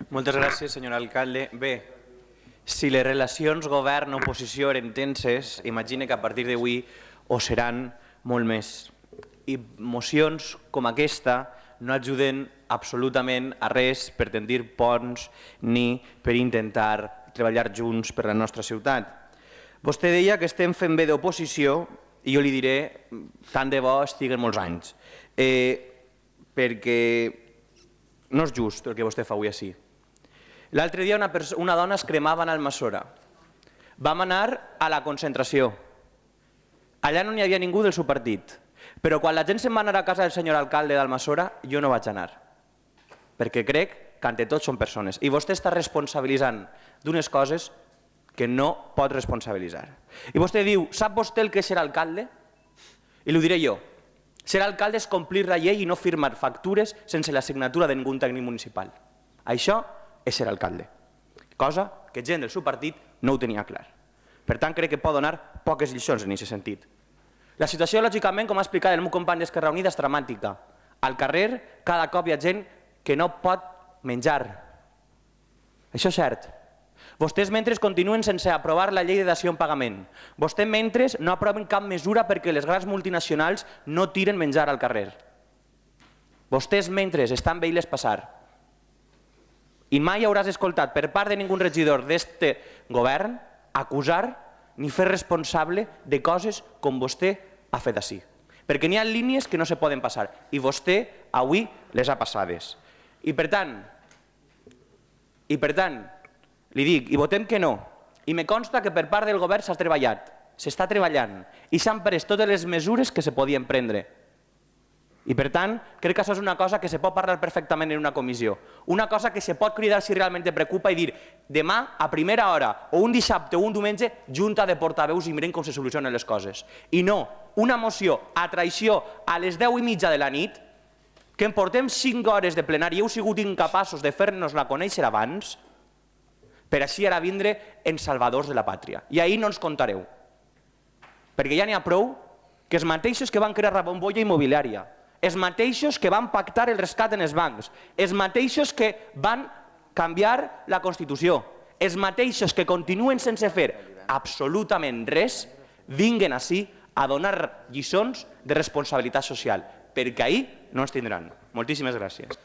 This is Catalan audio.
Moltes gràcies, senyor alcalde. Bé, si les relacions govern-oposició eren tenses, imagine que a partir d'avui ho seran molt més. I mocions com aquesta no ajuden absolutament a res per tendir ponts ni per intentar treballar junts per la nostra ciutat. Vostè deia que estem fent bé d'oposició i jo li diré tant de bo estiguen molts anys, perquè no és just el que vostè fa avui així. L'altre dia una dona es cremava en Almassora. Vam anar a la concentració. Allà no n'hi havia ningú del seu partit. Però quan la gent se'n va anar a casa del senyor alcalde d'Almassora, jo no vaig anar. Perquè crec que ante tot són persones. I vostè està responsabilitzant d'unes coses que no pot responsabilitzar. I vostè diu, sap vostè el que és ser alcalde? I l'ho diré jo. Ser alcalde és complir la llei i no firmar factures sense la signatura de ningú tècnic municipal. Això és ser alcalde, cosa que gent del seu partit no ho tenia clar. Per tant, crec que pot donar poques lliçons en aquest sentit. La situació, lògicament, com ha explicat el meu company d'Esquerra Unida, és dramàtica. Al carrer, cada cop hi ha gent que no pot menjar. Això és cert. Vostès mentre continuen sense aprovar la llei de dació en pagament. Vostès mentre no aproven cap mesura perquè les grans multinacionals no tiren menjar al carrer. Vostès mentre estan veient-les passar. I mai hauràs escoltat per part de ningú regidor d'aquest govern acusar ni fer responsable de coses com vostè ha fet així. Perquè n'hi ha línies que no se poden passar i vostè avui les ha passades. I per tant, li dic, i votem que no, i me consta que per part del govern s'ha treballat, s'està treballant i s'han pres totes les mesures que se podien prendre. I per tant, crec que això és una cosa que se pot parlar perfectament en una comissió. Una cosa que se pot cridar si realment te preocupa i dir demà a primera hora o un dissabte o un diumenge junta de portaveus i mirem com se solucionen les coses. I no una moció a traïció a les 10:30 de la nit que en portem 5 hores de plenari i heu sigut incapaços de fer-nos-la conèixer abans per així ara vindre en salvadors de la pàtria. I ahir no ens contareu. Perquè ja n'hi ha prou que els mateixos que van crear la bombolla immobiliària, els mateixos que van pactar el rescat en els bancs, els mateixos que van canviar la Constitució, els mateixos que continuen sense fer absolutament res, vinguen ací a donar lliçons de responsabilitat social, perquè ahir no ens tindran. Moltíssimes gràcies.